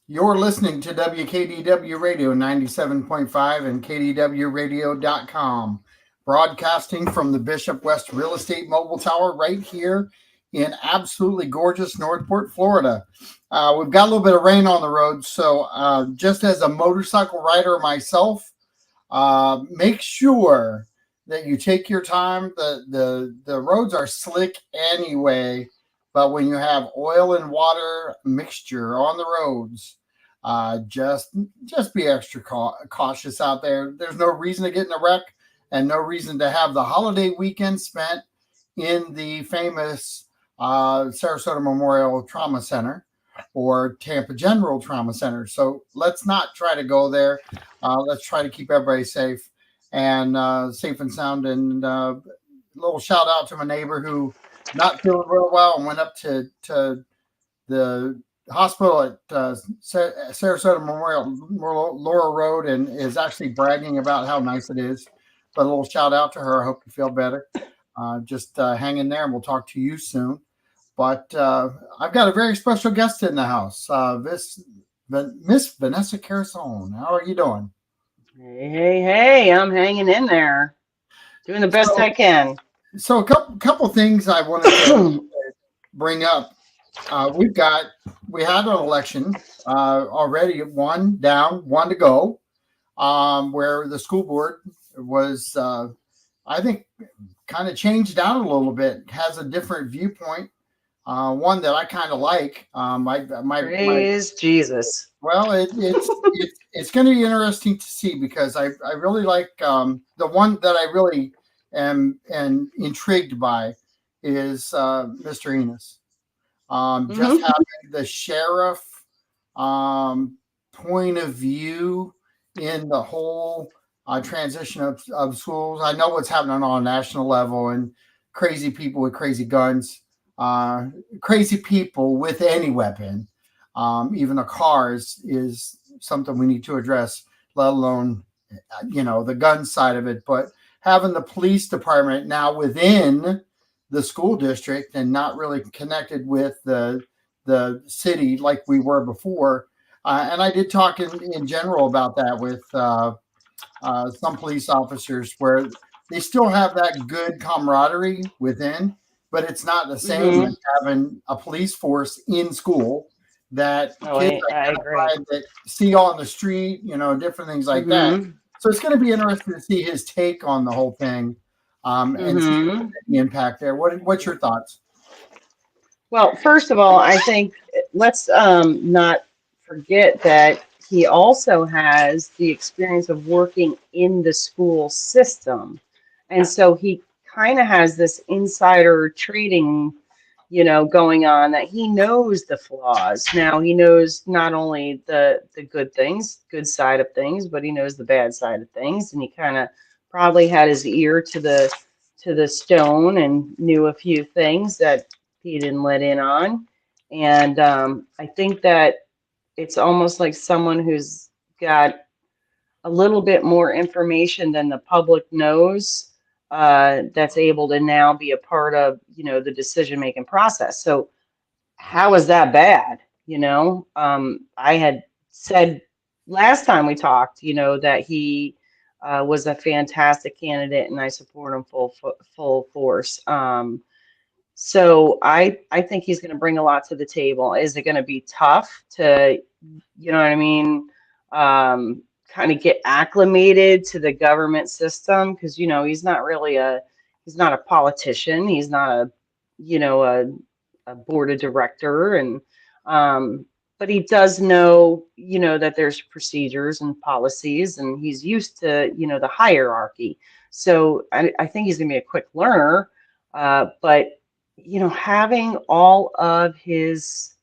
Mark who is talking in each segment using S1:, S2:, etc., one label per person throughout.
S1: You're listening to WKDW Radio 97.5 and KDWRadio.com, broadcasting from the Bishop West Real Estate Mobile Tower right here in absolutely gorgeous Northport, Florida. We've got a little bit of rain on the road, so just as a motorcycle rider myself, make sure that you take your time. The roads are slick anyway, but when you have oil and water mixture on the roads, just be extra cautious out there. There's no reason to get in a wreck and no reason to have the holiday weekend spent in the famous Sarasota Memorial Trauma Center or Tampa General Trauma Center. So let's not try to go there. Let's try to keep everybody safe and safe and sound. And a little shout out to my neighbor who not feeling real well and went up to the hospital at Sarasota Memorial Laurel Road and is actually bragging about how nice it is. But a little shout out to her. I hope you feel better. Just hang in there and we'll talk to you soon. But I've got a very special guest in the house, Miss Vanessa Carisone. How are you doing?
S2: Hey, I'm hanging in there, doing the best I can.
S1: So a couple things I wanted to bring up. We had an election already, one down, one to go, where the school board was, I think, kind of changed out a little bit, has a different viewpoint. One that I kind of like.
S2: Praise Jesus.
S1: Well, it's going to be interesting to see because I really like the one that I really am intrigued by is Mr. Enos. Just having the sheriff point of view in the whole transition of schools. I know what's happening on a national level and crazy people with crazy guns. Crazy people with any weapon, even a car is something we need to address, let alone, the gun side of it. But having the police department now within the school district and not really connected with the city like we were before. And I did talk in general about that with some police officers where they still have that good camaraderie within, but it's not the same as having a police force in school that kids that see on the street, different things like that. So it's going to be interesting to see his take on the whole thing and see the impact there. What's your thoughts?
S2: Well, first of all, I think let's not forget that he also has the experience of working in the school system. And so he kind of has this insider trading, going on that he knows the flaws. Now he knows not only the good things, good side of things, but he knows the bad side of things. And he kind of probably had his ear to the stone and knew a few things that he didn't let in on. And I think that it's almost like someone who's got a little bit more information than the public knows, that's able to now be a part of, the decision-making process. So how is that bad? I had said last time we talked, that he was a fantastic candidate and I support him full force. So I think he's going to bring a lot to the table. Is it going to be tough to, you know what I mean? Kind of get acclimated to the government system because he's not a politician. He's not a board of director and but he does know that there's procedures and policies and he's used to the hierarchy. So I think he's gonna be a quick learner, but having all of his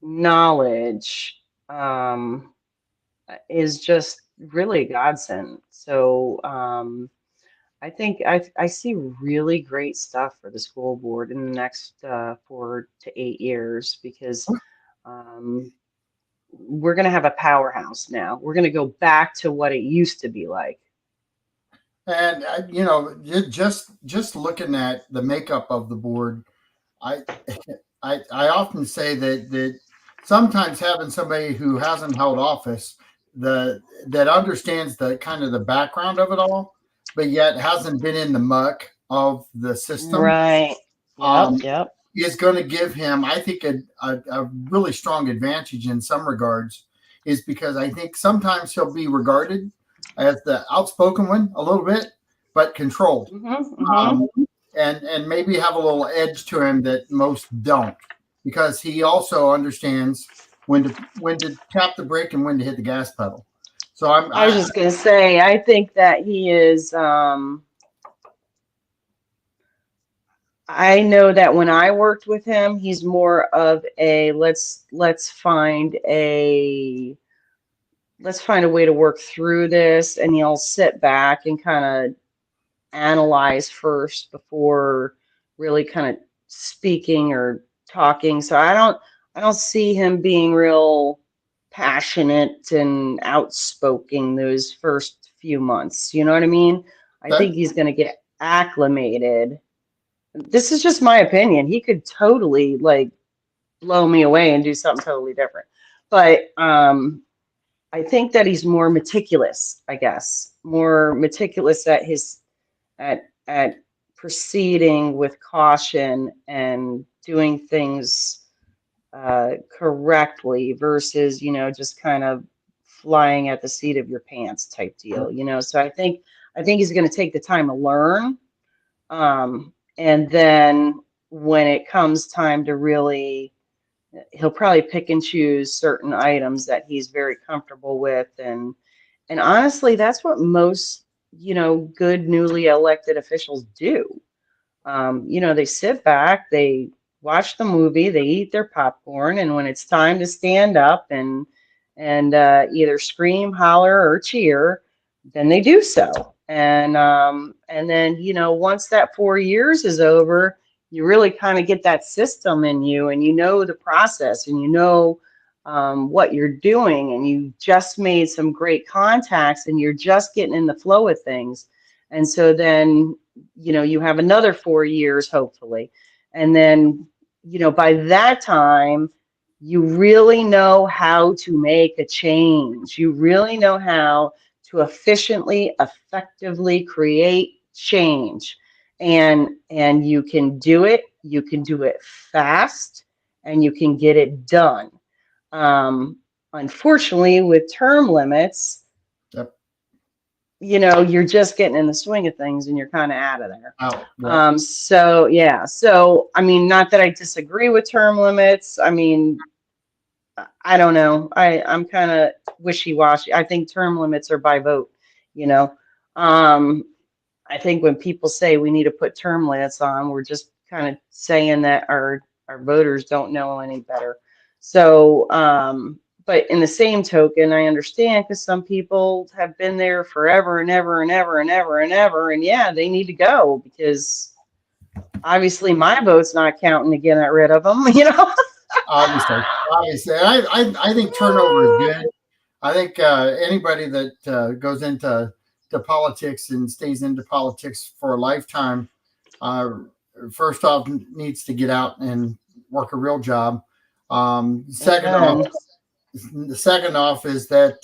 S2: knowledge is just really a godsend. So I think I see really great stuff for the school board in the next 4 to 8 years because we're going to have a powerhouse now. We're going to go back to what it used to be like.
S1: And just looking at the makeup of the board, I often say that sometimes having somebody who hasn't held office, that understands the kind of the background of it all, but yet hasn't been in the muck of the system,
S2: Right. Yep.
S1: um,
S2: Yep.
S1: is going to give him, I think, a really strong advantage in some regards, is because I think sometimes he'll be regarded as the outspoken one a little bit, but controlled,
S2: Mm-hmm.
S1: um, and maybe have a little edge to him that most don't, because he also understands when to tap the brake and when to hit the gas pedal. So
S2: I was just gonna say, I think that he is. I know that when I worked with him, he's more of a let's find a way to work through this, and he'll sit back and kind of analyze first before really kind of speaking or talking. So I don't see him being real passionate and outspoken those first few months. You know what I mean? I
S1: that
S2: think he's going to get acclimated. This is just my opinion. He could totally like blow me away and do something totally different. But I think that he's more meticulous, I guess. More meticulous at proceeding with caution and doing things correctly versus, just kind of flying at the seat of your pants type deal. So I think he's going to take the time to learn. And then when it comes time to really, he'll probably pick and choose certain items that he's very comfortable with. And honestly, that's what most, good newly elected officials do. They sit back, they watch the movie, they eat their popcorn, and when it's time to stand up and either scream, holler, or cheer, then they do so. And then once that 4 years is over, you really kind of get that system in you, and you know the process, and you know what you're doing, and you just made some great contacts, and you're just getting in the flow of things. And so then you have another 4 years, hopefully. And then, by that time, you really know how to make a change. You really know how to efficiently, effectively create change. And you can do it fast, and you can get it done. Unfortunately, with term limits,
S1: Yep.
S2: you're just getting in the swing of things and you're kind of out of there.
S1: Out. Yep.
S2: So yeah. So I mean, not that I disagree with term limits. I mean, I don't know. I'm kind of wishy-washy. I think term limits are by vote, you know. Um, I think when people say we need to put term limits on, we're just kind of saying that our voters don't know any better. So, but in the same token, I understand because some people have been there forever and ever and ever and ever and ever, and yeah, they need to go because obviously my vote's not counting to get rid of them, you know.
S1: Obviously, obviously, I think turnover is good. I think anybody that goes into politics and stays into politics for a lifetime, uh, first off, needs to get out and work a real job. Second off,
S2: Amen.
S1: the second off is that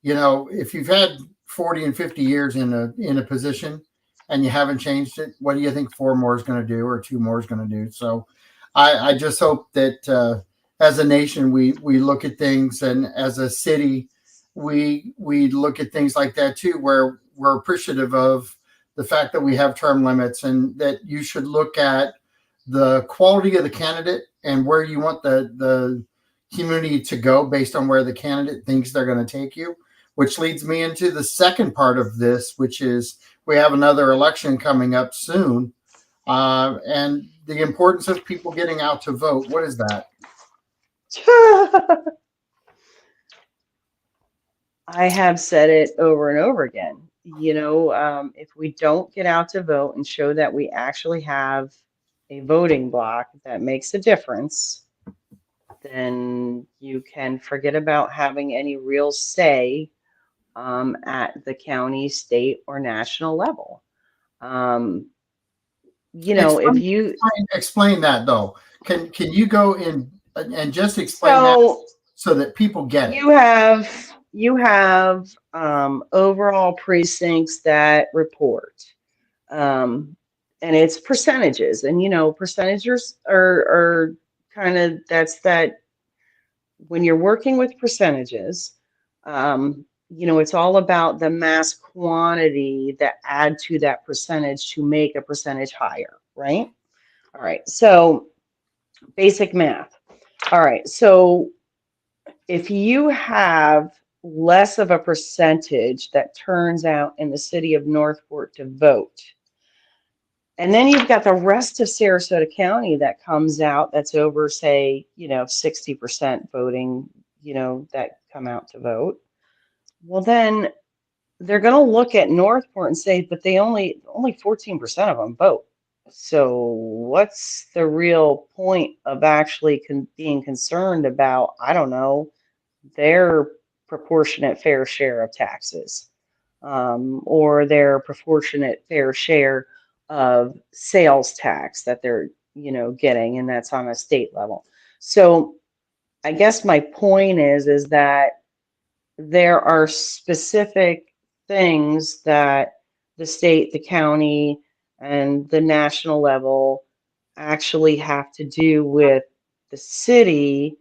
S1: if you've had 40 and 50 years in a position and you haven't changed it, what do you think four more is going to do or two more is going to do? So I just hope that as a nation we look at things, and as a city we look at things like that too, where we're appreciative of the fact that we have term limits, and that you should look at the quality of the candidate and where you want the community to go based on where the candidate thinks they're going to take you, which leads me into the second part of this, which is we have another election coming up soon, and the importance of people getting out to vote. What is that?
S2: I have said it over and over again. If we don't get out to vote and show that we actually have a voting block that makes a difference, then you can forget about having any real say at the county, state, or national level. If
S1: Explain,
S2: you,
S1: explain that though. Can you go And just explain that so that people get it.
S2: You have overall precincts that report. And it's percentages, and percentages are kind of, that's that when you're working with percentages, it's all about the mass quantity that add to that percentage to make a percentage higher, right? All right, so basic math. All right, so if you have less of a percentage that turns out in the city of Northport to vote, and then you've got the rest of Sarasota County that comes out that's over, say, 60% voting, that come out to vote. Well, then they're going to look at Northport and say, but they only 14% of them vote. So what's the real point of actually being concerned about, I don't know, their proportionate fair share of taxes, or their proportionate fair share of sales tax that they're, getting, and that's on a state level. So I guess my point is that there are specific things that the state, the county, and the national level actually have to do with the city,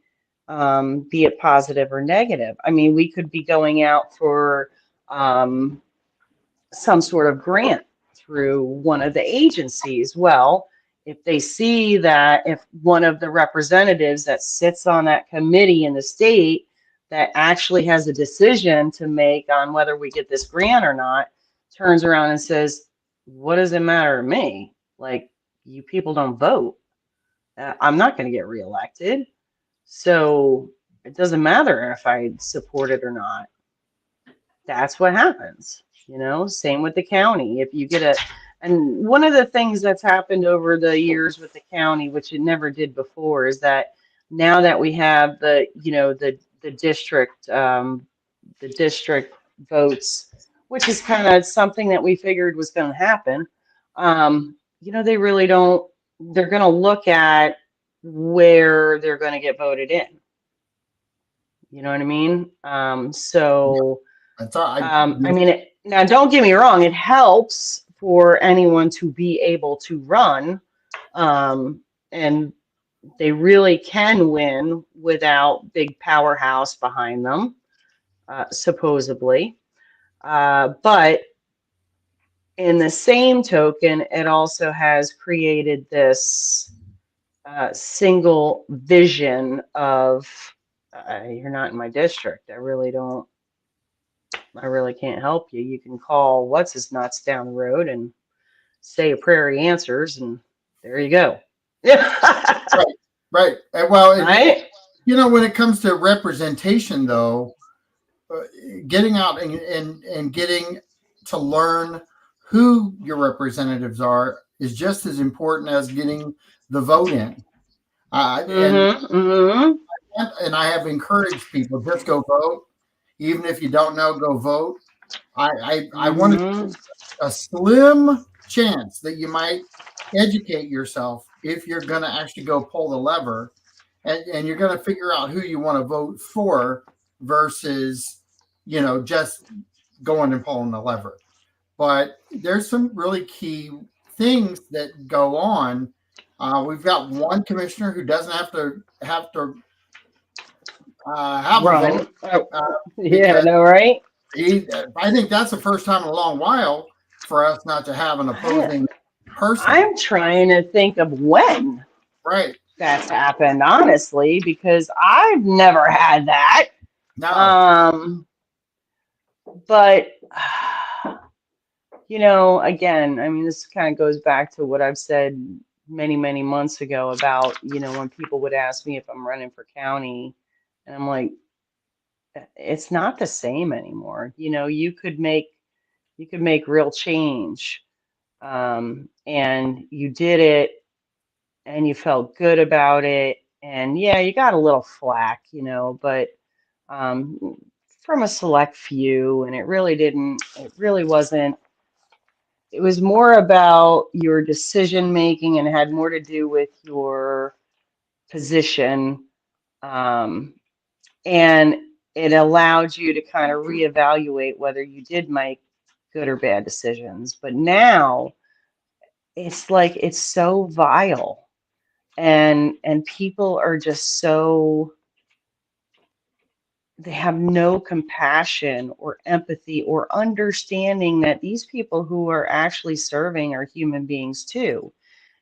S2: be it positive or negative. I mean, we could be going out for some sort of grant through one of the agencies. Well, if they see that if one of the representatives that sits on that committee in the state that actually has a decision to make on whether we get this grant or not turns around and says, what does it matter to me? Like, you people don't vote. I'm not going to get reelected. So it doesn't matter if I support it or not. That's what happens. Same with the county. If you get and one of the things that's happened over the years with the county, which it never did before, is that now that we have the district votes, which is kind of something that we figured was going to happen. They really don't. They're going to look at where they're going to get voted in. You know what I mean? So. I mean, now don't get me wrong, it helps for anyone to be able to run, and they really can win without big powerhouse behind them, supposedly. But in the same token, it also has created this single vision of, you're not in my district. I really can't help you. You can call what's his nuts down the road and say a prayer he answers, and there you go.
S1: Right. Well,
S2: right.
S1: When it comes to representation, though, getting out and getting to learn who your representatives are is just as important as getting the vote in. And I have encouraged people, just go vote. Even if you don't know, go vote. I want a slim chance that you might educate yourself if you're going to actually go pull the lever, and you're going to figure out who you want to vote for versus, just going and pulling the lever. But there's some really key things that go on. We've got one commissioner who doesn't have to have a vote.
S2: Yeah, no, right?
S1: I think that's the first time in a long while for us not to have an opposing person.
S2: I'm trying to think of when that's happened, honestly, because I've never had that.
S1: No.
S2: But again, I mean, this kind of goes back to what I've said many, many months ago about, when people would ask me if I'm running for county, and I'm like, it's not the same anymore. You could make real change, and you did it, and you felt good about it, and yeah, you got a little flack, but from a select few, and it really wasn't. It was more about your decision making and had more to do with your position Um, and it allowed you to kind of reevaluate whether you did make good or bad decisions. But now it's like it's so vile, and people are just so, they have no compassion or empathy or understanding that these people who are actually serving are human beings too.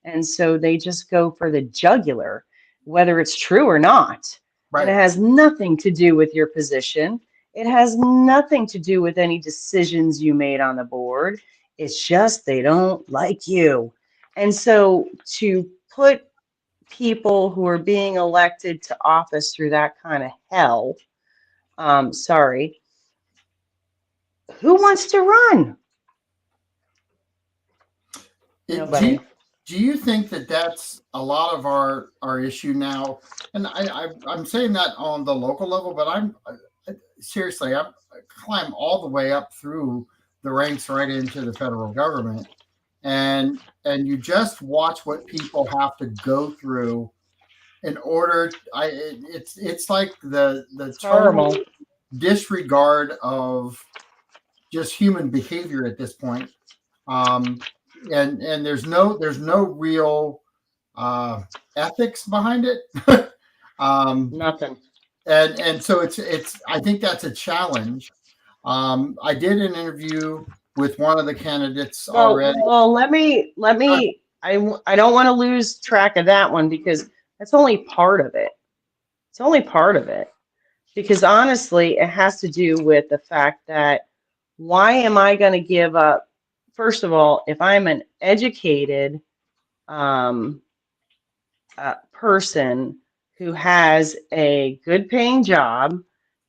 S2: And so they just go for the jugular, whether it's true or not. And it
S1: Right.
S2: has nothing to do with your position. It has nothing to do with any decisions you made on the board. It's just they don't like you. And so to put people who are being elected to office through that kind of hell, sorry, who wants to run?
S1: It, do you
S2: Nobody.
S1: do you think that that's a lot of our issue now? And I'm saying that on the local level, but seriously, I climb all the way up through the ranks right into the federal government, and you just watch what people have to go through in order. It's like the
S2: It's
S1: total
S2: horrible.
S1: disregard of just human behavior at this point. Um, and there's no real uh, ethics behind it. um,
S2: Nothing.
S1: and so it's I think that's a challenge. I did an interview with one of the candidates already.
S2: I don't want to lose track of that one because that's only part of it. It's only part of it. Because honestly, it has to do with the fact that why am I going to give up? First of all, if I'm an educated um, person who has a good paying job,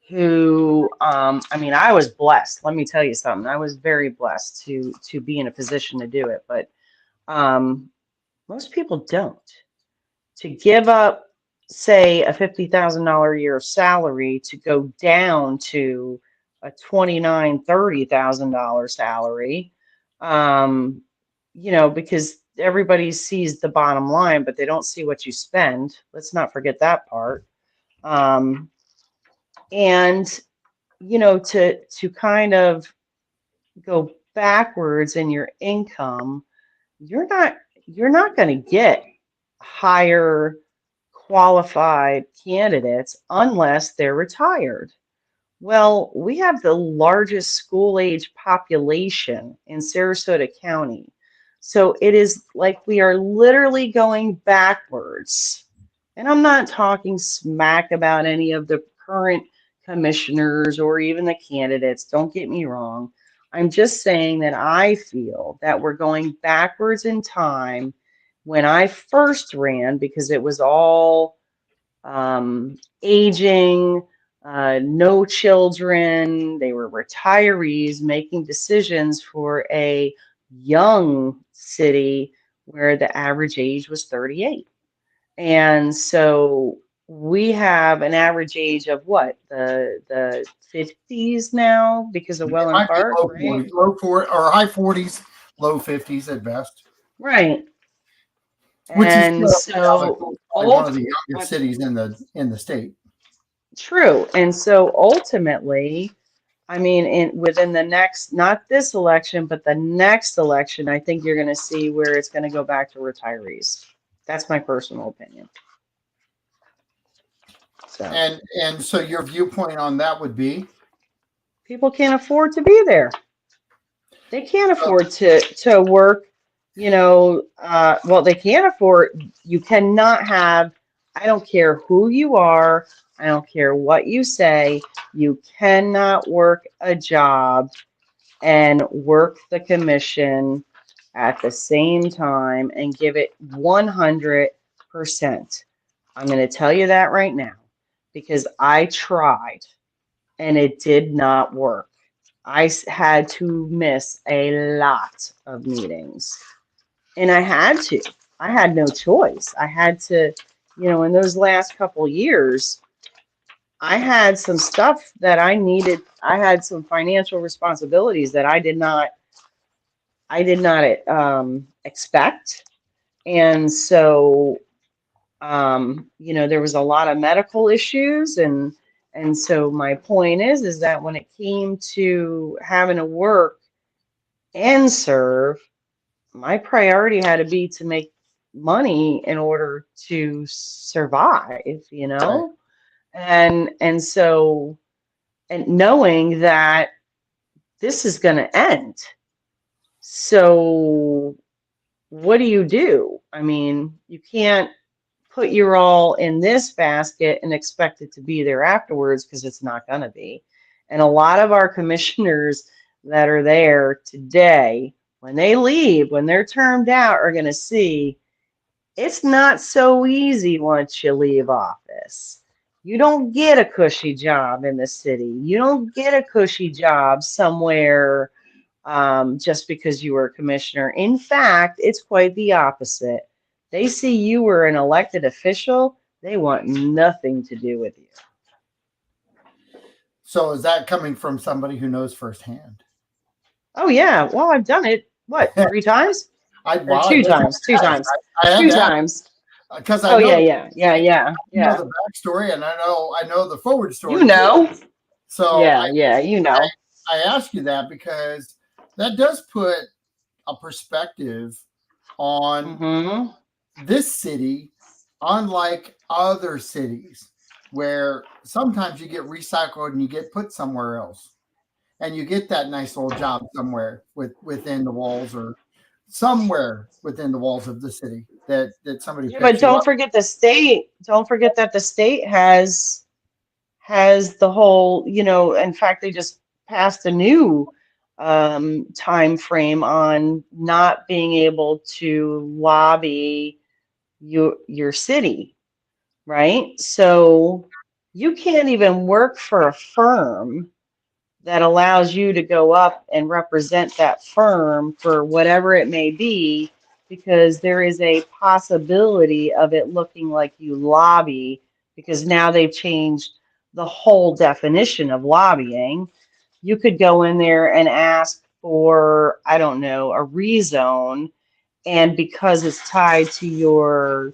S2: who I mean, I was blessed. Let me tell you something. I was very blessed to be in a position to do it, but um, most people don't. To give up, say, a $50,000 a year salary to go down to a $29,000, $30,000 salary, um, because everybody sees the bottom line, but they don't see what you spend. Let's not forget that part. Um, and to kind of go backwards in your income, you're not you're not going to get higher qualified candidates unless they're retired. Well, we have the largest school age population in Sarasota County. So it is like we are literally going backwards. And I'm not talking smack about any of the current commissioners or even the candidates. Don't get me wrong. I'm just saying that I feel that we're going backwards in time. When I first ran, because it was all aging, no children. They were retirees making decisions for a young city where the average age was 38. And so we have an average age of what? The 50s now because of
S1: It
S2: Welland
S1: might be
S2: Park,
S1: low
S2: right?
S1: 40s, low 40 or high 40s, low 50s at best,
S2: Right.
S1: which is
S2: And
S1: still
S2: so
S1: probably one of
S2: ult-
S1: the youngest cities in the state.
S2: true. And so ultimately, I mean, within the next, not this election, but the next election, I think you're going to see where it's going to go back to retirees. That's my personal opinion. So
S1: And so your viewpoint on that would be
S2: people can't afford to be there. They can't
S1: uh,
S2: afford to work, well, they can't afford, you cannot have, I don't care who you are, I don't care what you say, you cannot work a job and work the commission at the same time and give it 100%. I'm going to tell you that right now because I tried and it did not work. Had to miss a lot of meetings and I had to. I had no choice. I had to, in those last couple years, I had some stuff that I needed. I had some financial responsibilities that I did not expect. And so There was a lot of medical issues, and so my point is that when it came to having to work and serve, my priority had to be to make money in order to survive,
S1: Right.
S2: and so and knowing that this is going to end. So what do you do? I mean, you can't put your all in this basket and expect it to be there afterwards because it's not going to be. And a lot of our commissioners that are there today, when they leave, when they're termed out, are going to see it's not so easy once you leave office. You don't get a cushy job in the city. You don't get a cushy job somewhere just because you were a commissioner. In fact, it's quite the opposite. They see you were an elected official, they want nothing to do with you.
S1: So is that coming from somebody who knows firsthand?
S2: Oh, yeah. Well, I've done it, what, three times? Or
S1: I
S2: two
S1: guess
S2: times? Two times.
S1: I had
S2: Two
S1: that
S2: times.
S1: because I
S2: Oh,
S1: know
S2: yeah.
S1: the backstory and I know the forward
S2: You
S1: story too.
S2: know.
S1: So
S2: Yeah, you know.
S1: I ask you that because that does put a perspective on this city, unlike other cities, where sometimes you get recycled and you get put somewhere else, and you get that nice little job somewhere within the walls or somewhere within the walls of the city that somebody
S2: Yeah, but
S1: picks you up.
S2: don't forget that the state has the whole, in fact, they just passed a new time frame on not being able to lobby your city, right? So you can't even work for a firm that allows you to go up and represent that firm for whatever it may be, because there is a possibility of it looking like you lobby, because now they've changed the whole definition of lobbying. You could go in there and ask for, I don't know, a rezone, and because it's tied to your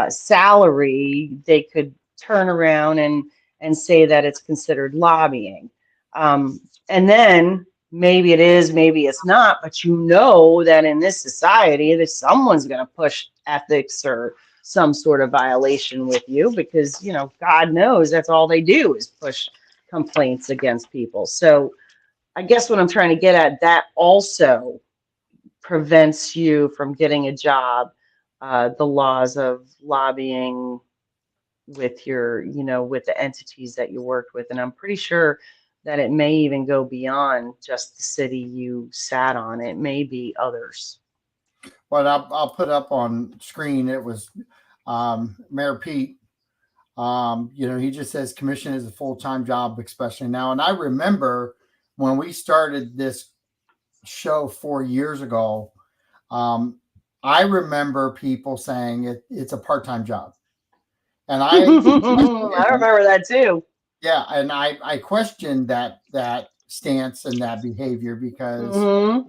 S2: salary, they could turn around and say that it's considered lobbying. And then maybe it is, maybe it's not, but you know that in this society, that someone's going to push ethics or some sort of violation with you, because God knows that's all they do is push complaints against people. So I guess what I'm trying to get at, that also prevents you from getting a job, the laws of lobbying with with the entities that you worked with. And I'm pretty sure that it may even go beyond just the city you sat on. It may be others.
S1: But I'll put up on screen. It was Mayor Pete. He just says commission is a full time job, especially now. And I remember when we started this show 4 years ago. Um, I remember people saying it's a part time job, and I
S2: I remember that too.
S1: yeah, and I questioned that stance and that behavior because
S2: Hmm.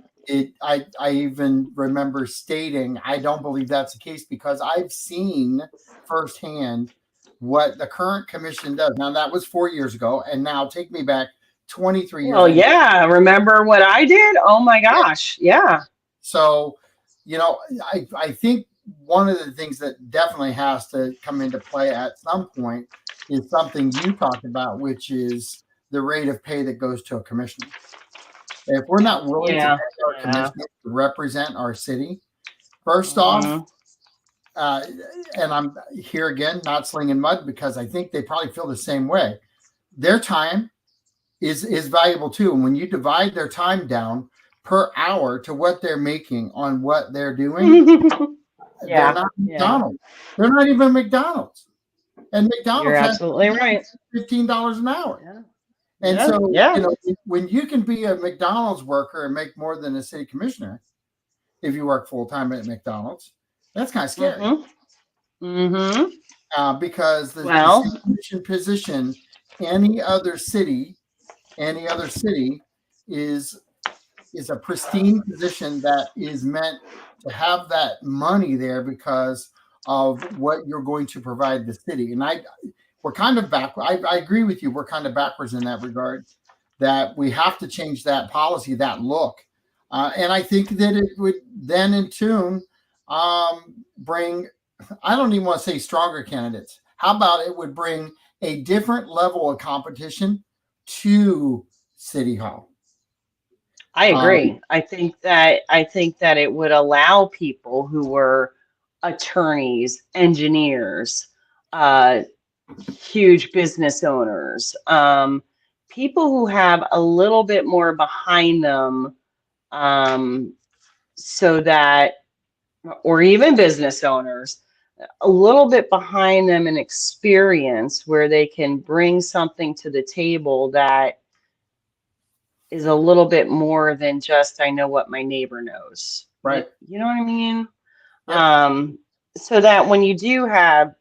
S1: I even remember stating I don't believe that's the case because I've seen firsthand what the current commission does. Now that was 4 years ago, and now take me back 23 years
S2: Well,
S1: ago.
S2: yeah. Remember what I did? Oh my
S1: Yeah.
S2: gosh. Yeah.
S1: So, I think one of the things that definitely has to come into play at some point is something you talked about, which is the rate of pay that goes to a commissioner. If we're not willing to
S2: Yeah.
S1: pay our
S2: Yeah.
S1: commissioners to represent our city, first off,
S2: Hmm.
S1: uh, and I'm here again, not slinging mud because I think they probably feel the same way. Their time is valuable too. And when you divide their time down per hour to what they're making on what they're doing, they're
S2: Yeah.
S1: not
S2: Yeah.
S1: McDonald's. They're not even McDonald's. And
S2: You're
S1: McDonald's has
S2: absolutely right.
S1: $15 an hour.
S2: Yeah.
S1: And
S2: Yeah.
S1: so,
S2: Yeah.
S1: when you can be a McDonald's worker and make more than a city commissioner, if you work full time at McDonald's, that's kind of scary.
S2: Hmm. Hmm.
S1: Because the
S2: Well,
S1: city commission position, any other city is a pristine position that is meant to have that money there because of what you're going to provide the city. And we're kind of back. I agree with you. We're kind of backwards in that regard. That we have to change that policy, that look, and I think that it would then, in tune, bring. I don't even want to say stronger candidates. How about it would bring a different level of competition to City Hall?
S2: I
S1: Um,
S2: agree. I think that it would allow people who were attorneys, engineers, uh, huge business owners, people who have a little bit more behind them, um, so that, or even business owners, a little bit behind them in experience where they can bring something to the table that is a little bit more than just I know what my neighbor knows.
S1: right.
S2: You know what I mean?
S1: Yep.
S2: Um, so that when you do have,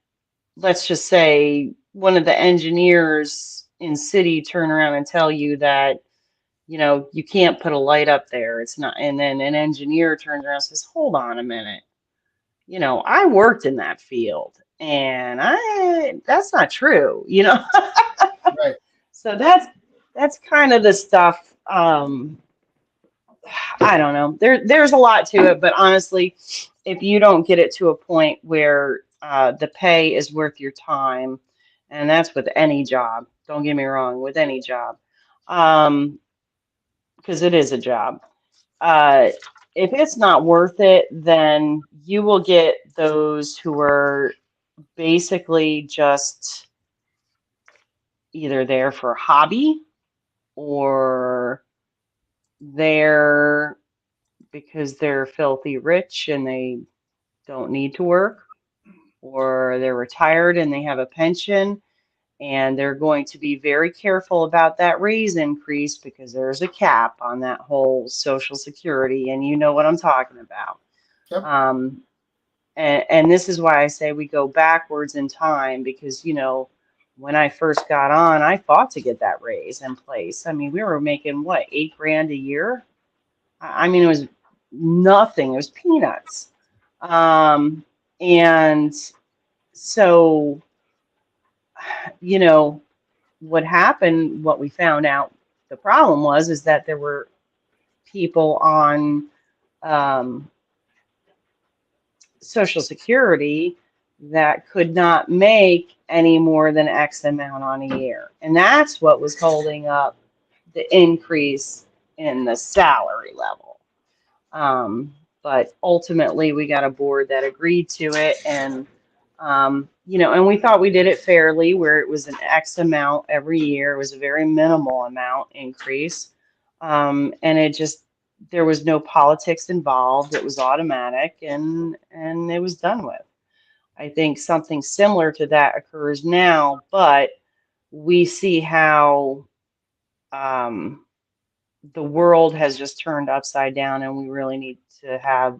S2: let's just say, one of the engineers in city turn around and tell you that, you can't put a light up there. It's not, and then an engineer turns around and says, hold on a minute. I worked in that field and that's not true.
S1: Right.
S2: So that's kind of the stuff. I don't know. There's a lot to it, but honestly, if you don't get it to a point where the pay is worth your time, and that's with any job, don't get me wrong, with any job, um, because it is a job. Uh, if it's not worth it, then you will get those who are basically just either there for hobby or there because they're filthy rich and they don't need to work, or they're retired and they have a pension, and they're going to be very careful about that raise increase because there's a cap on that whole Social Security, and you know what I'm talking about.
S1: Yep.
S2: Um, and this is why I say we go backwards in time because, when I first got on, I fought to get that raise in place. I mean, we were making what, 8 grand a year? I mean, it was nothing, it was peanuts. Um, and so, you know, what happened, what we found out the problem was, is that there were people on um, Social Security that could not make any more than X amount on a year. And that's what was holding up the increase in the salary level. Um, but ultimately, we got a board that agreed to it, and we thought we did it fairly, where it was an X amount every year. It was a very minimal amount increase, and there was no politics involved. It was automatic, and it was done with. I think something similar to that occurs now, but we see how um, the world has just turned upside down, and we really need to have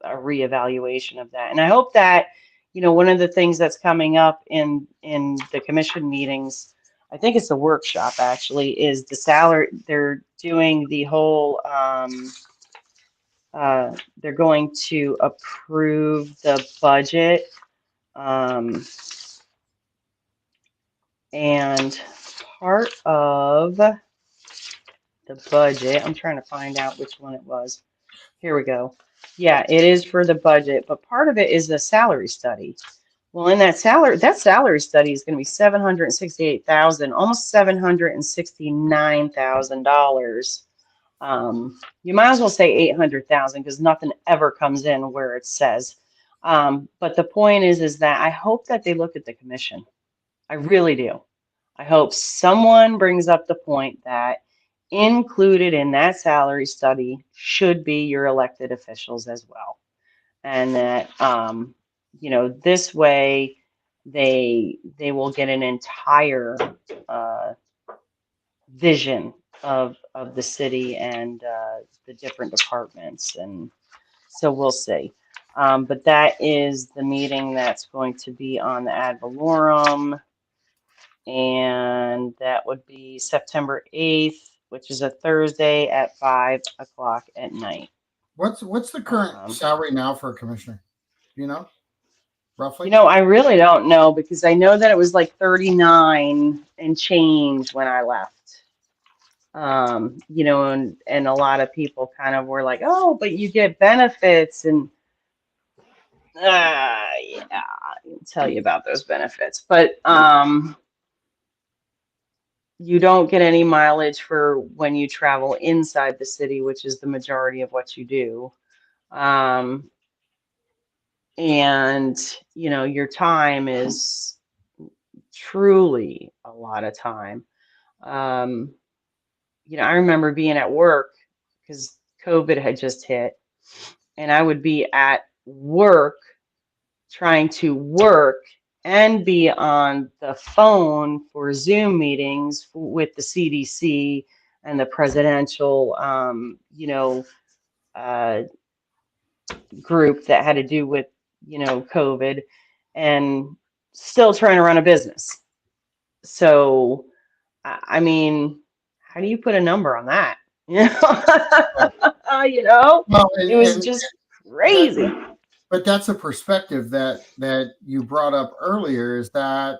S2: a reevaluation of that. And I hope that, one of the things that's coming up in the commission meetings, I think it's a workshop actually, is the salary. They're doing the whole they're going to approve the budget, um, and part of the budget, I'm trying to find out which one it was. Here we go. Yeah, it is for the budget, but part of it is the salary study. Well, in that salary study is going to be 768,000, almost $769,000. You might as well say 800,000 because nothing ever comes in where it says. But the point is that I hope that they look at the commission. I really do. I hope someone brings up the point that included in that salary study should be your elected officials as well. And that, this way they will get an entire uh, vision of the city and the different departments. And so we'll see. But that is the meeting that's going to be on the ad valorem, and that would be September 8th, which is a Thursday at 5 o'clock at night.
S1: What's the current
S2: Um,
S1: salary now for a commissioner? Do you know? roughly?
S2: I really don't know because I know that it was like 39 and change when I left. And a lot of people kind of were like, "Oh, but you get benefits," and yeah, I can tell you about those benefits, but you don't get any mileage for when you travel inside the city, which is the majority of what you do. Um, and your time is truly a lot of time. Um, I remember being at work because COVID had just hit, and I would be at work trying to work and be on the phone for Zoom meetings with the CDC and the presidential, uh, group that had to do with, COVID, and still trying to run a business. So, I mean, how do you put a number on that? You
S1: Right.
S2: know,
S1: Well,
S2: it was just
S1: that,
S2: crazy.
S1: but that's a perspective that you brought up earlier, is that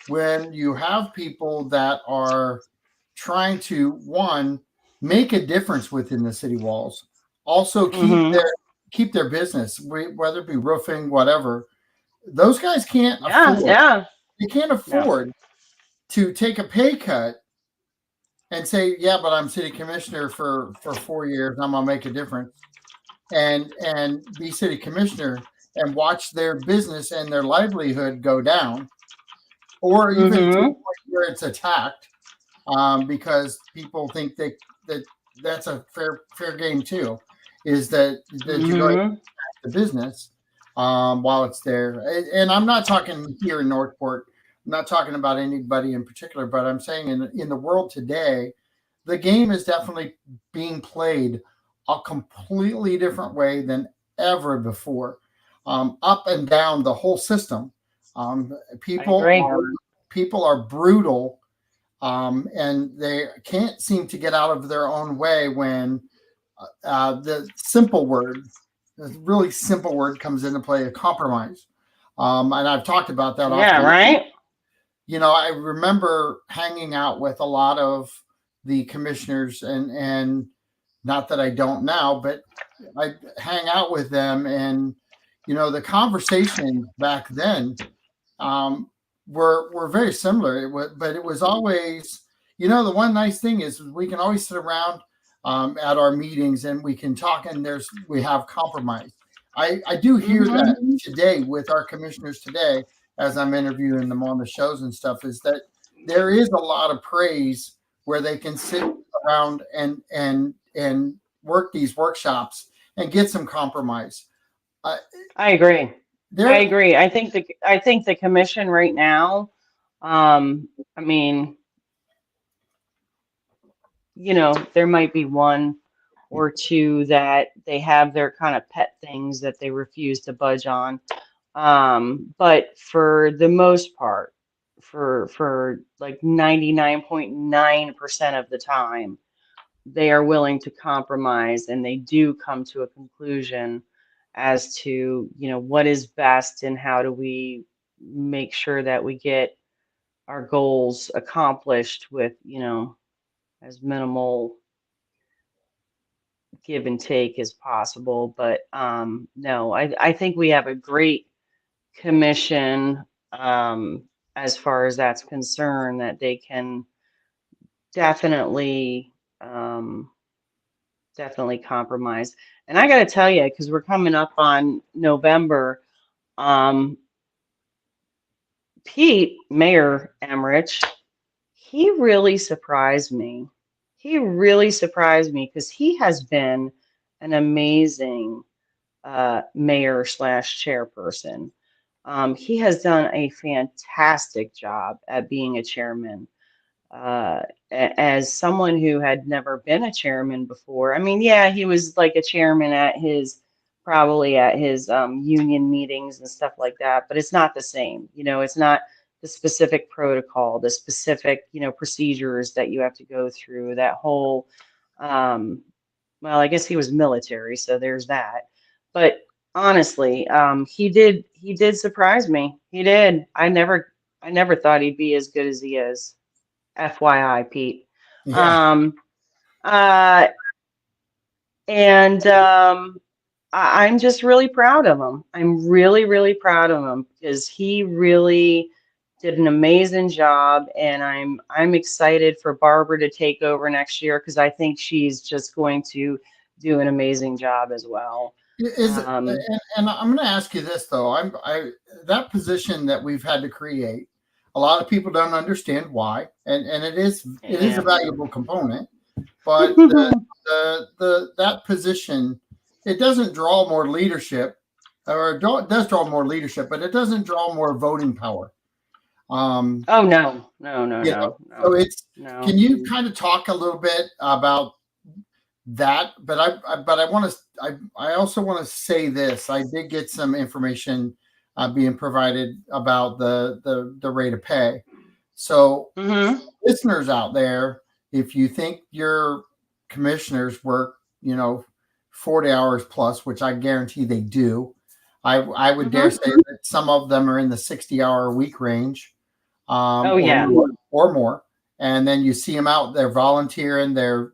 S1: when you have people that are trying to, one, make a difference within the city walls, also
S2: Hmm.
S1: keep their business, whether it be roofing, whatever, those guys can't
S2: Yeah,
S1: afford,
S2: yeah.
S1: they can't
S2: No.
S1: afford to take a pay cut and say, yeah, but I'm city commissioner for 4 years, I'm gonna make a difference, and be city commissioner and watch their business and their livelihood go down, or even to a
S2: Hmm.
S1: point where it's attacked, because people think that that's a fair game too, is that you go ahead
S2: Hmm.
S1: and attack the business, while it's there. And I'm not talking here in Northport. I'm not talking about anybody in particular, but I'm saying in the world today, the game is definitely being played a completely different way than ever before, up and down the whole system. Um,
S2: I
S1: people
S2: agree.
S1: are people are brutal, and they can't seem to get out of their own way when the simple word, the really simple word, comes into play: a compromise. And I've talked about that
S2: Yeah,
S1: often.
S2: right?
S1: I remember hanging out with a lot of the commissioners, and not that I don't now, but I hang out with them, and the conversations back then, um, were very similar. But it was always, the one nice thing is we can always sit around, at our meetings, and we can talk, and we have compromise. I do hear that
S2: Hmm.
S1: today with our commissioners today, as I'm interviewing them on the shows and stuff, is that there is a lot of praise where they can sit around and work these workshops and get some compromise. Uh,
S2: I agree. I
S1: there,
S2: agree. I think the commission right now, I mean, there might be one or two that they have their kind of pet things that they refuse to budge on. But for the most part, for like 99.9% of the time, they are willing to compromise and they do come to a conclusion as to, what is best and how do we make sure that we get our goals accomplished with, as minimal give and take as possible. But no, I think we have a great commission, as far as that's concerned, that they can definitely um, definitely compromise. And I got to tell you, because we're coming up on November, um, Pete, Mayor Emmerich, he really surprised me. He really surprised me because he has been an amazing mayor slash chairperson. He has done a fantastic job at being a chairman. uh, as someone who had never been a chairman before. I mean, yeah, he was like a chairman at probably at his union meetings and stuff like that, but it's not the same. It's not the specific protocol, the specific, procedures that you have to go through, that whole, um, well, I guess he was military, so there's that. But honestly, he did surprise me. He did. I never thought he'd be as good as he is. FYI, Pete.
S1: Yeah.
S2: Um, uh, and I'm just really proud of him. I'm really, really proud of him because he really did an amazing job, and I'm excited for Barbara to take over next year because I think she's just going to do an amazing job as well.
S1: Is
S2: Um,
S1: and I'm going to ask you this though. I that position that we've had to create. A lot of people don't understand why, and it is a
S2: yeah.
S1: valuable component. But that position, it doesn't draw more leadership, or it does draw more leadership, but it doesn't draw more voting power. Um,
S2: Oh no, no, no,
S1: you know,
S2: no,
S1: so
S2: no,
S1: it's.
S2: no.
S1: Can you kind of talk a little bit about that? But I want to. I also want to say this. I did get some information being provided about the rate of pay. So
S2: Mm-hmm.
S1: listeners out there, if you think your commissioners work, 40 hours plus, which I guarantee they do, I would dare
S2: Mm-hmm.
S1: say that some of them are in the 60-hour a week range,
S2: Oh
S1: or
S2: yeah.
S1: more, or more. And then you see them out there volunteering. They're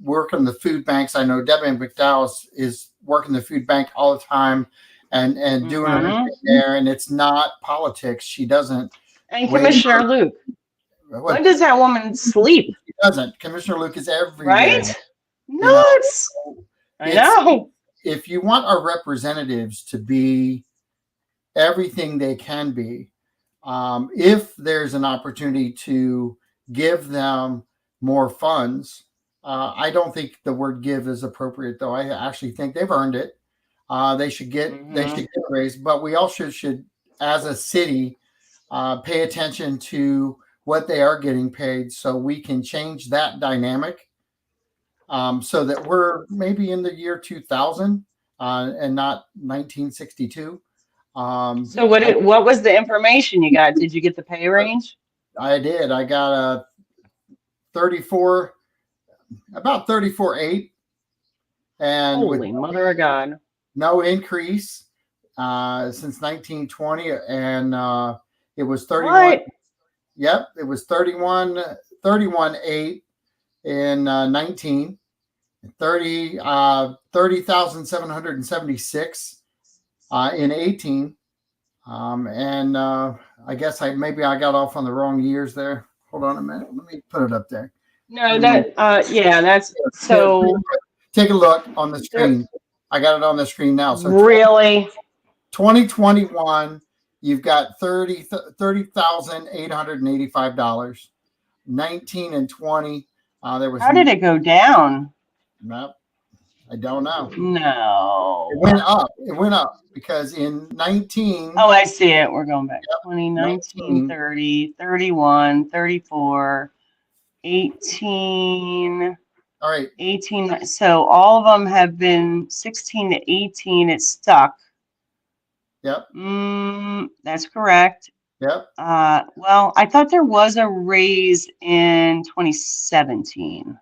S1: working the food banks. I know Debbie McDowell is working the food bank all the time, and doing her
S2: Mm-hmm.
S1: thing there. And it's not politics. She doesn't
S2: And
S1: wait.
S2: Commissioner Luke, when
S1: What
S2: does that woman sleep?
S1: he doesn't. Commissioner Luke is everywhere.
S2: Right?
S1: You know,
S2: Nuts. I
S1: it's
S2: know.
S1: if you want our representatives to be everything they can be, if there's an opportunity to give them more funds, I don't think the word "give" is appropriate. Though I actually think they've earned it. They should
S2: Mm-hmm.
S1: get a raise, but we also should, as a city, pay attention to what they are getting paid, so we can change that dynamic, so that we're maybe in the year 2000, and not 1962. Um,
S2: So what was the information you got? Did you get the pay range?
S1: I did. I got a 34, about 34.8, and with
S2: Holy mother of God.
S1: no increase since 1920, and it was 31.
S2: What?
S1: Yep, it was 31.8 in 19. 30,776 in 18. And I guess I got off on the wrong years there. Hold on a minute. Let me put it up there.
S2: No, that yeah, that's
S1: Here,
S2: so
S1: take a look on the
S2: there
S1: screen. I got it on the screen now. So
S2: really
S1: 2021, you've got $30,885. 19 and 20, there was
S2: how did it go down?
S1: no, I don't know. It
S2: No.
S1: went up. It went up because in 19,
S2: Oh, I see it. We're going back. 20, 19,
S1: 19,
S2: 30, 31, 34, 18,
S1: all right,
S2: 18. So all of them have been 16 to 18. It's stuck.
S1: yep,
S2: That's correct.
S1: yep.
S2: Well, I thought there was a raise in 2017.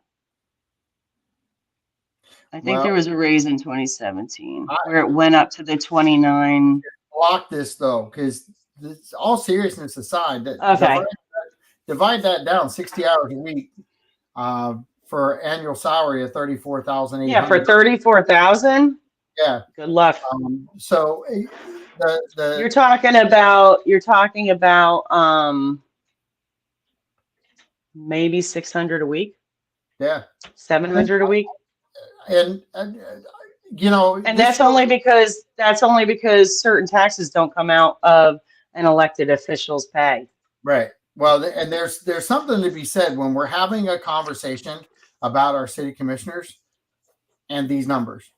S2: I think
S1: Well,
S2: there was a raise in 2017
S1: I
S2: where it went up to the 29.
S1: block this though, because all seriousness aside, that
S2: Okay.
S1: divide that down 60 hours a week, for annual salary of
S2: Yeah, for
S1: 34,800.
S2: 34,000.
S1: Yeah.
S2: Good luck.
S1: So the
S2: You're talking about maybe 600 a week,
S1: yeah,
S2: 700 a week.
S1: and
S2: And
S1: this
S2: that's only because certain taxes don't come out of an elected official's pay.
S1: right. Well, and there's something to be said when we're having a conversation about our city commissioners and these numbers,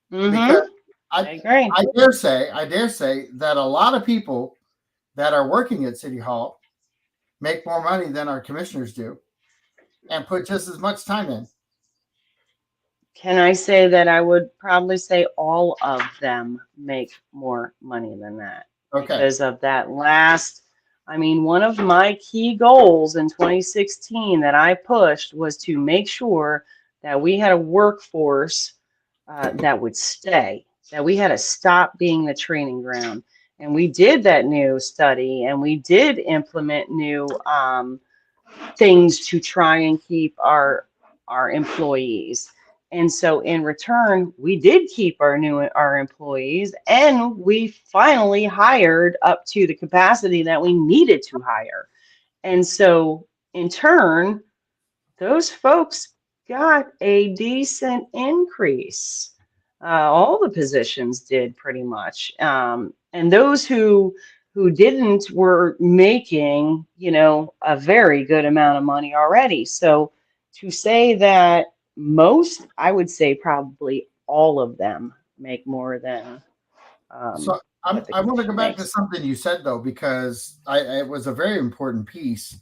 S1: because
S2: Mm-hmm. I
S1: I
S2: agree.
S1: I dare say that a lot of people that are working at City Hall make more money than our commissioners do, and put just as much time in.
S2: Can I say that I would probably say all of them make more money than that
S1: Okay.
S2: because of that last. I mean, one of my key goals in 2016 that I pushed was to make sure that we had a workforce that would stay, that we had to stop being the training ground. And we did that new study and we did implement new things to try and keep our employees. And so in return, we did keep our employees and we finally hired up to the capacity that we needed to hire. And so in turn, those folks got a decent increase. All the positions did pretty much. And those who didn't were making, a very good amount of money already. So to say that most, I would say probably all of them make more than
S1: So
S2: what the
S1: I want to go
S2: commission
S1: back to
S2: makes.
S1: something you said though, because it was a very important piece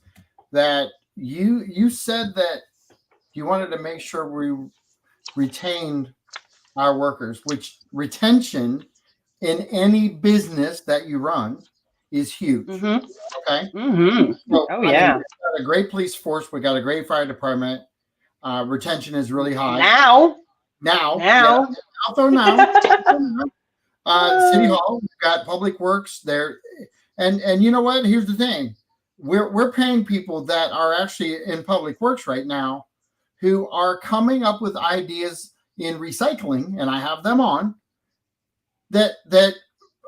S1: that you said that you wanted to make sure we retained our workers, which retention in any business that you run is huge.
S2: Mm-hmm.
S1: Okay.
S2: Mm-hmm.
S1: So,
S2: Oh
S1: I mean,
S2: yeah.
S1: we've got a great police force. We got a great fire department. Retention is really high.
S2: Now,
S1: Now, yeah,
S2: now.
S1: now. City Hall, we've got Public Works there. And you know what? Here's the thing. We're paying people that are actually in Public Works right now who are coming up with ideas in recycling, and I have them on, that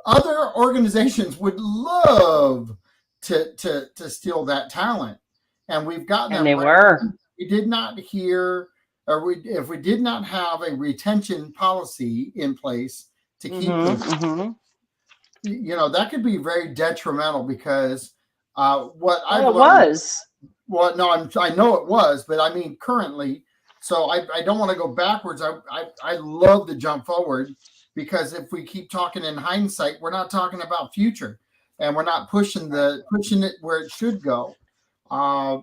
S1: other organizations would love to steal that talent. And we've got
S2: And
S1: them
S2: they
S1: right.
S2: were.
S1: We did not hear, if we did not have a retention policy in place to keep them, that could be very detrimental because what I've
S2: Well, it
S1: learned.
S2: was.
S1: Well, no, I know it was, but I mean currently. So I don't want to go backwards. I love to jump forward because if we keep talking in hindsight, we're not talking about future, and we're not pushing it where it should go. I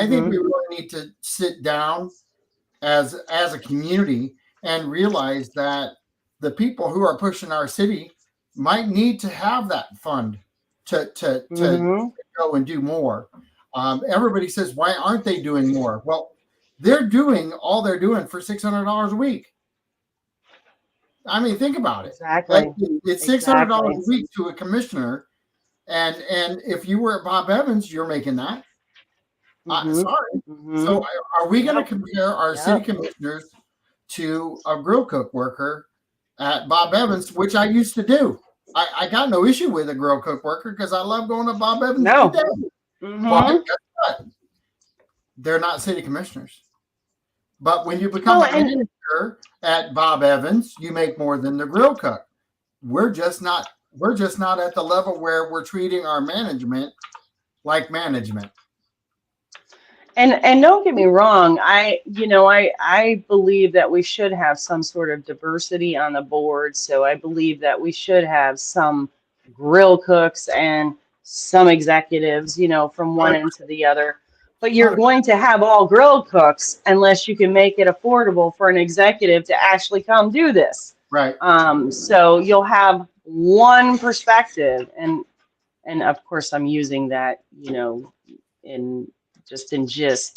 S1: think we really need to sit down as a community and realize that the people who are pushing our city might need to have that fund to go and do more. Everybody says, why aren't they doing more? Well, they're doing all they're doing for $600 a week. I mean, think about it.
S2: Exactly.
S1: It's $600 a week to a commissioner, and if you were at Bob Evans, you're making that. Sorry. So are we going to compare our city commissioners to a grill cook worker at Bob Evans, which I used to do? I got no issue with a grill cook worker because I love going to Bob Evans today. But guess what? They're not city commissioners. But when you become a manager at Bob Evans, you make more than the grill cook. We're just not at the level where we're treating our management like management.
S2: And don't get me wrong, I believe that we should have some sort of diversity on the board. So I believe that we should have some grill cooks and some executives, from one end to the other. But you're going to have all grill cooks unless you can make it affordable for an executive to actually come do this.
S1: Right.
S2: So you'll have one perspective, and of course I'm using that, in gist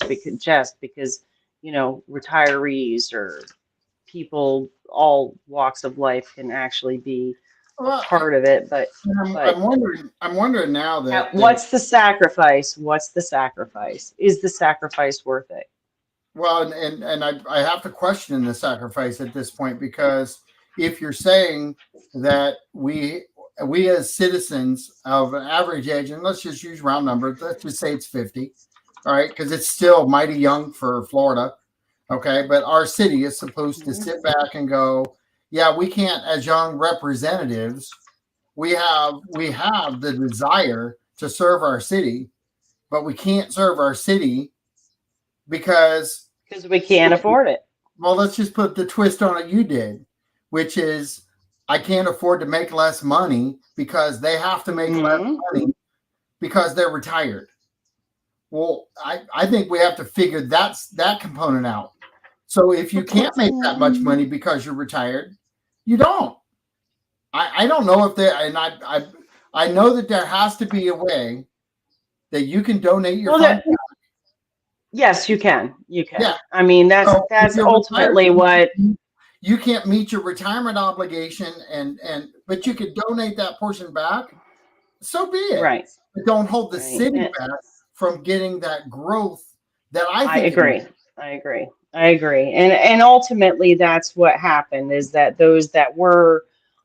S2: because retirees or people all walks of life can actually be a part of it. But
S1: I'm wondering now that
S2: what's the sacrifice? What's the sacrifice? Is the sacrifice worth it?
S1: Well, and I have to question the sacrifice at this point, because if you're saying that we as citizens of an average age, and let's just use round numbers, let's just say it's 50. All right, because it's still mighty young for Florida. Okay, but our city is supposed to sit back and go, yeah, we can't, as young representatives, we have the desire to serve our city, but we can't serve our city because
S2: we can't afford it.
S1: Well, let's just put the twist on it you did, which is I can't afford to make less money because they have to make less money because they're retired. Well, I think we have to figure that component out. So if you can't make that much money because you're retired, you don't. I don't know if there, and I know that there has to be a way that you can donate your funds.
S2: Yes, you can. You can.
S1: Yeah.
S2: I mean, that's ultimately what.
S1: you can't meet your retirement obligation, but you could donate that portion back, so be it.
S2: Right.
S1: But don't hold the
S2: Right.
S1: city back from getting that growth that I
S2: I
S1: think.
S2: agree. I agree. I agree. And ultimately that's what happened, is that those that were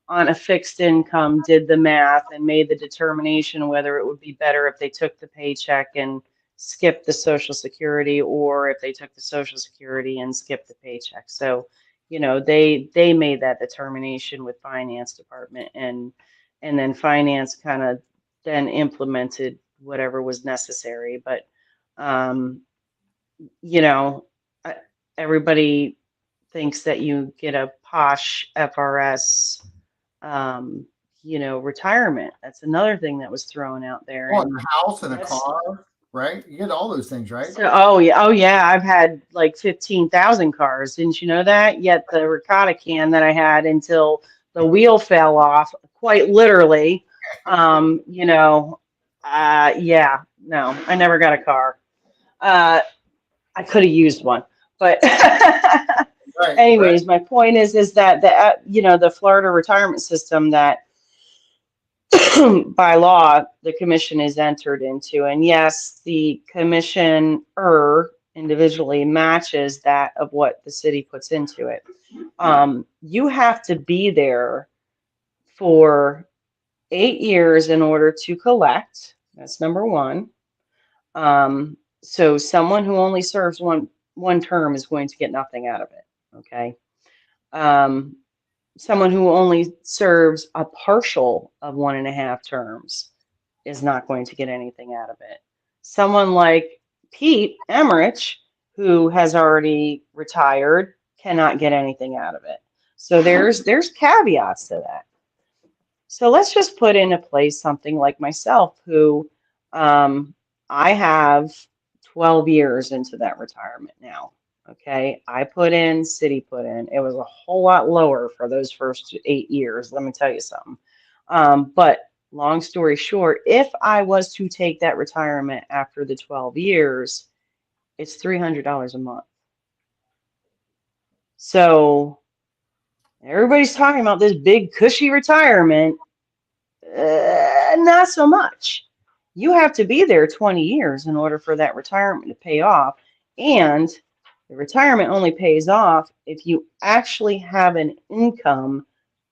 S2: on a fixed income did the math and made the determination whether it would be better if they took the paycheck and skipped the Social Security, or if they took the Social Security and skipped the paycheck. So, they made that determination with finance department, and then finance kind of then implemented whatever was necessary. But um, you know, uh, everybody thinks that you get a posh FRS, um, retirement. That's another thing that was thrown out there.
S1: Oh,
S2: And
S1: and a house and a
S2: that's
S1: car, right? You get all those things, right?
S2: so, oh yeah, I've had like 15,000 cars. Didn't you know that? Yet the ricotta can that I had until the wheel fell off, quite literally, um, you know, yeah, no, I never got a car. Uh, I could have used one, but
S1: Right, right.
S2: anyways, my point is that the Florida retirement system that by law the commission is entered into, and yes, the commissioner individually matches that of what the city puts into it. You have to be there for 8 years in order to collect. That's number one. So someone who only serves one term is going to get nothing out of it. Okay. Um, Someone who only serves a partial of 1.5 terms is not going to get anything out of it. Someone like Pete Emmerich, who has already retired, cannot get anything out of it. So there's caveats to that. So let's just put into place something like myself, who I have 12 years into that retirement now. Okay. I put in, city put in. It was a whole lot lower for those first 8 years. Let me tell you something. But long story short, if I was to take that retirement after the 12 years, it's $300 a month. So everybody's talking about this big cushy retirement. Not so much. You have to be there 20 years in order for that retirement to pay off. And the retirement only pays off if you actually have an income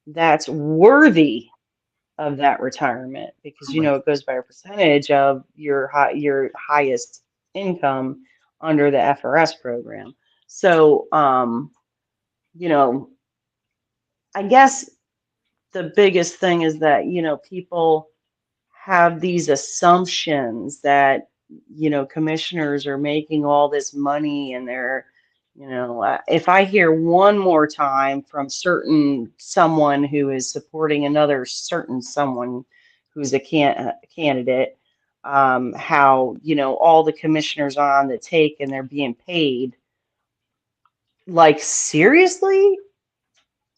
S2: that's worthy of that retirement, because
S1: Right.
S2: it goes by a percentage of your highest income under the FRS program. So you know, I guess the biggest thing is that, people have these assumptions that, commissioners are making all this money, and they're, if I hear one more time from certain someone who is supporting another certain someone who's a candidate, how, all the commissioners are on the take and they're being paid, like, seriously?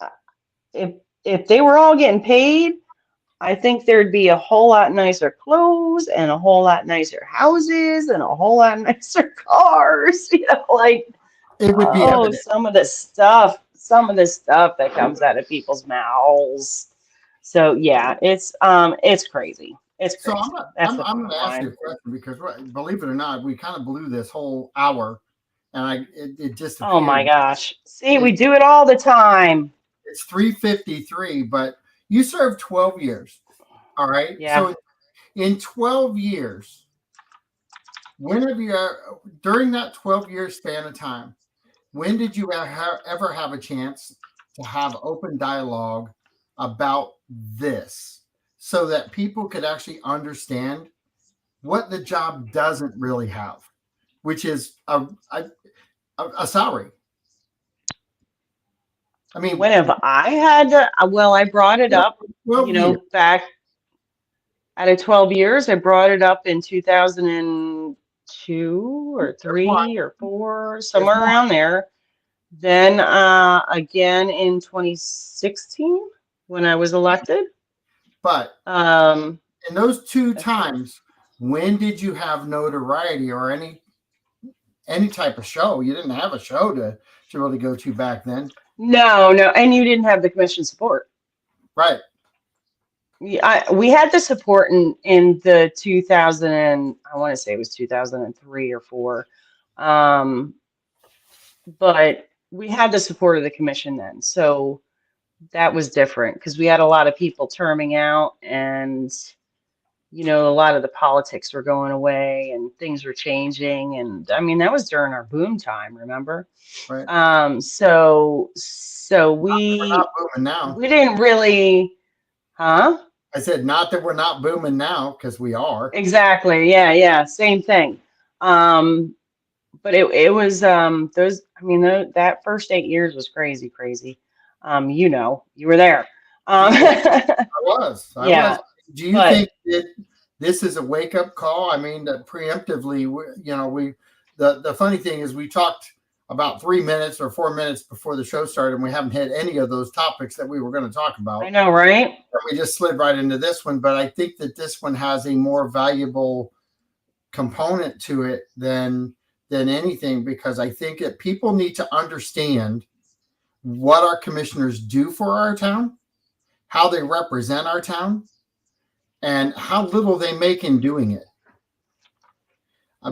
S2: Uh, If if they were all getting paid, I think there'd be a whole lot nicer clothes and a whole lot nicer houses and a whole lot nicer cars. Like,
S1: It would be
S2: oh,
S1: evident.
S2: some of the stuff that comes out of people's mouths. So yeah, it's crazy. It's
S1: So I'm
S2: crazy.
S1: gonna,
S2: That's
S1: I'm,
S2: the
S1: I'm
S2: bottom
S1: going to ask you
S2: line.
S1: a question because, believe it or not, we kind of blew this whole hour, and it
S2: Oh my
S1: disappeared.
S2: gosh. See, we
S1: It,
S2: do it all the time.
S1: it's 3:53, but you served 12 years. All right.
S2: Yeah.
S1: So in 12 years, when have you during that 12-year span of time, when did you ever have a chance to have open dialogue about this so that people could actually understand what the job doesn't really have, which is a salary? I mean,
S2: When have I had to, well, I brought it up,
S1: 12 years.
S2: back out of 12 years. I brought it up in 2002 or
S1: There's one.
S2: 3 or 4,
S1: There's
S2: somewhere
S1: one.
S2: around there. Then again in 2016 when I was elected.
S1: But
S2: Um,
S1: in those two
S2: that's it.
S1: times, when did you have notoriety or any type of show? You didn't have a show to really go to back then.
S2: No, no, and you didn't have the commission support.
S1: Right.
S2: We had the support in the 2000 and I want to say it was 2003 or four, um, but we had the support of the commission then, so that was different because we had a lot of people terming out, and a lot of the politics were going away and things were changing, and I mean that was during our boom time, remember?
S1: Right.
S2: So
S1: We're not booming now.
S2: we didn't really, huh?
S1: I said, not that we're not booming now, because we are.
S2: Exactly. Yeah, yeah. Same thing. Um, but it was those I mean that first 8 years was crazy, crazy. You were there. Um,
S1: I was. I was.
S2: yeah,
S1: Do you
S2: but
S1: think that this is a wake up call? I mean, that preemptively, the funny thing is we talked about 3 minutes or 4 minutes before the show started, and we haven't hit any of those topics that we were going to talk about.
S2: I know, right?
S1: And we just slid right into this one, but I think that this one has a more valuable component to it than anything, because I think that people need to understand what our commissioners do for our town, how they represent our town, and how little they make in doing it.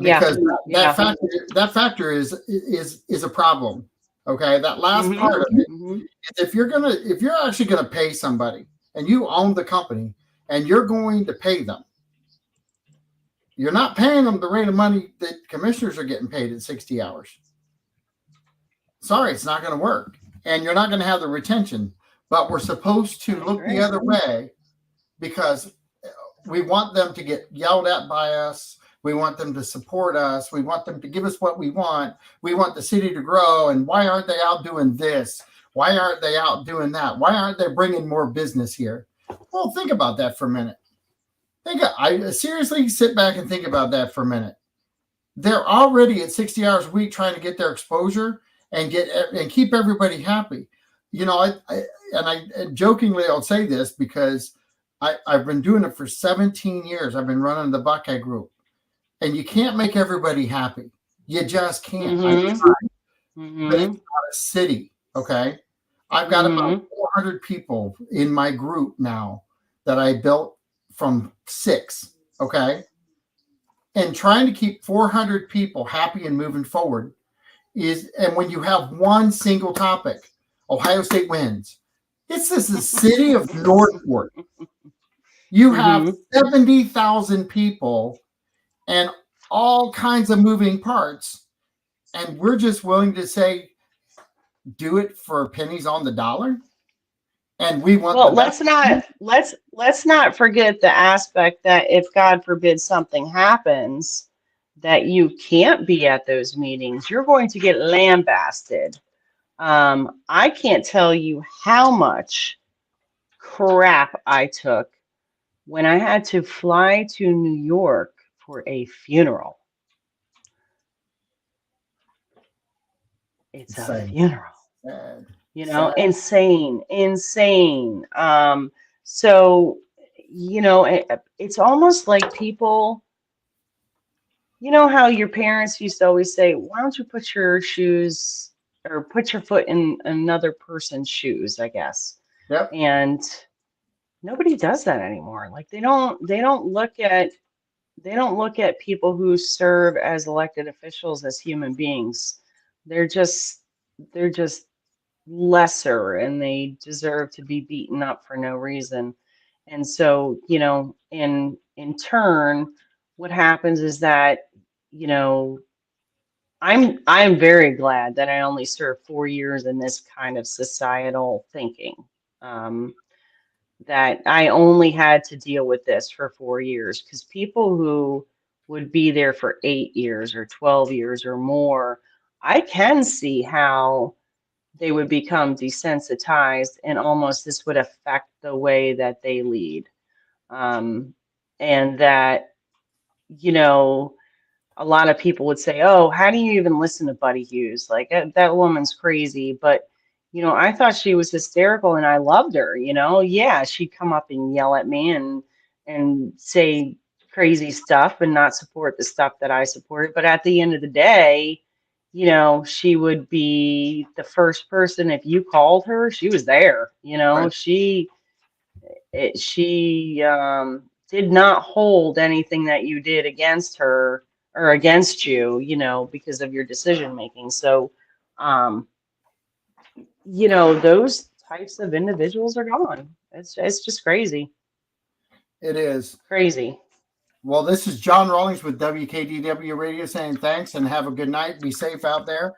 S2: Yeah,
S1: Because
S2: yeah.
S1: that factor is a problem. Okay, that last
S2: Mhm,
S1: part of it
S2: mhm.
S1: is, if you're actually gonna pay somebody and you own the company and you're going to pay them, you're not paying them the rate of money that commissioners are getting paid at 60 hours. Sorry, it's not going to work. And you're not going to have the retention. But we're supposed to look the other way, because we want them to get yelled at by us. We want them to support us. We want them to give us what we want. We want the city to grow. And why aren't they out doing this? Why aren't they out doing that? Why aren't they bringing more business here? Well, think about that for a minute. I seriously sit back and think about that for a minute. They're already at 60 hours a week trying to get their exposure and keep everybody happy. I jokingly I'll say this, because I've been doing it for 17 years. I've been running the Buckeye Group, and you can't make everybody happy. You just can't.
S2: Mm-hmm.
S1: But it's not a city. Okay, I've got about 400 people in my group now that I built from 6. Okay, and trying to keep 400 people happy and moving forward and when you have one single topic, Ohio State wins. This is the city of Northport. You have 70,000 people and all kinds of moving parts, and we're just willing to say, do it for pennies on the dollar. And we want
S2: Well,
S1: the best.
S2: let's not forget the aspect that if God forbid something happens, that you can't be at those meetings, you're going to get lambasted. I can't tell you how much crap I took when I had to fly to New York for a funeral. It's a
S1: Insane.
S2: funeral.
S1: Sad.
S2: Insane, insane. So, it's almost like people, how your parents used to always say, why don't you put your shoes or put your foot in another person's shoes, I guess.
S1: Yep.
S2: And nobody does that anymore. Like they don't look at people who serve as elected officials as human beings. They're just they're just lesser, and they deserve to be beaten up for no reason. And so, in turn, what happens is that, you know, I'm very glad that I only served 4 years in this kind of societal thinking. Um, that I only had to deal with this for 4 years, because people who would be there for 8 years or 12 years or more, I can see how they would become desensitized, and almost this would affect the way that they lead. And that, you know, a lot of people would say, "Oh, how do you even listen to Buddy Hughes? Like that woman's crazy." But I thought she was hysterical, and I loved her. Yeah, she'd come up and yell at me and say crazy stuff and not support the stuff that I supported. But at the end of the day, you know, she would be the first person if you called her, she was there. You know,
S1: Right.
S2: she did not hold anything that you did against her or against you, you know, because of your decision making. So, um, you know, those types of individuals are gone. It's just crazy,
S1: It is.
S2: crazy.
S1: Well, this is John Rawlings with WKDW Radio saying thanks and have a good night. Be safe out there.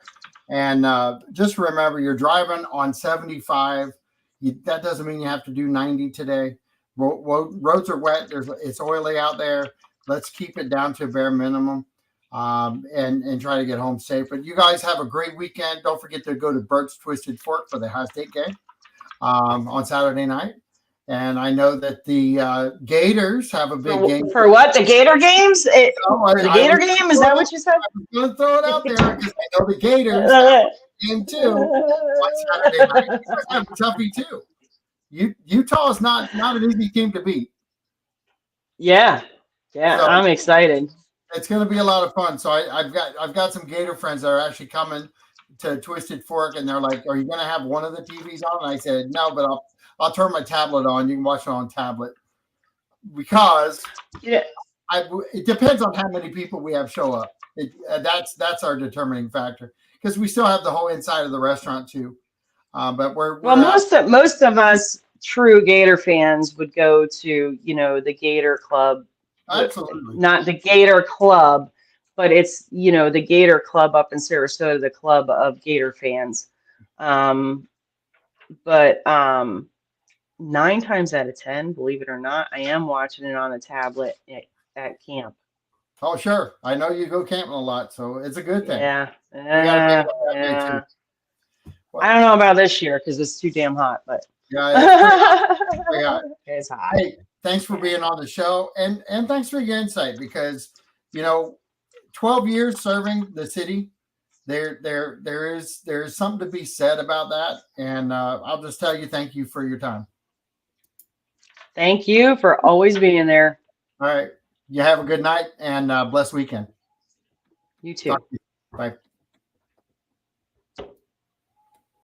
S1: And just remember, you're driving on 75. That doesn't mean you have to do 90 today. Roads are wet. It's oily out there. Let's keep it down to a bare minimum and try to get home safe. But you guys have a great weekend. Don't forget to go to Bert's Twisted Fork for the Ohio State game on Saturday night. And I know that the Gators have a big game.
S2: For what? The Gator games?
S1: Oh,
S2: For the Gator game? Is that what you said?
S1: I'm going to throw it out there because I know the Gators have a game too on Saturday night. You guys have a toughie too. Utah is not an easy team to beat.
S2: Yeah,
S1: So
S2: I'm excited.
S1: it's going to be a lot of fun. So I've got some Gator friends that are actually coming to Twisted Fork, and they're like, "Are you going to have one of the TVs on?" And I said, "No, but I'll turn my tablet on. You can watch it on tablet because
S2: Yeah.
S1: it depends on how many people we have show up. That's our determining factor because we still have the whole inside of the restaurant too. But we're
S2: Well, most of us true Gator fans would go to, you know, the Gator Club,
S1: absolutely
S2: not the Gator Club, but it's, you know, the Gator Club up in Sarasota, the club of Gator fans. But 9 times out of 10, believe it or not, I am watching it on a tablet at camp.
S1: Oh, sure. I know you go camping a lot, so it's a good thing.
S2: Yeah,
S1: We got to make it that day
S2: yeah.
S1: too.
S2: I don't know about this year because it's too damn hot, but
S1: Yeah, it's pretty hot.
S2: it's hot.
S1: Hey, thanks for being on the show, and thanks for your insight because 12 years serving the city, there is something to be said about that, and I'll just tell you thank you for your time.
S2: Thank you for always being there.
S1: All right, you have a good night and blessed weekend.
S2: You too.
S1: Bye.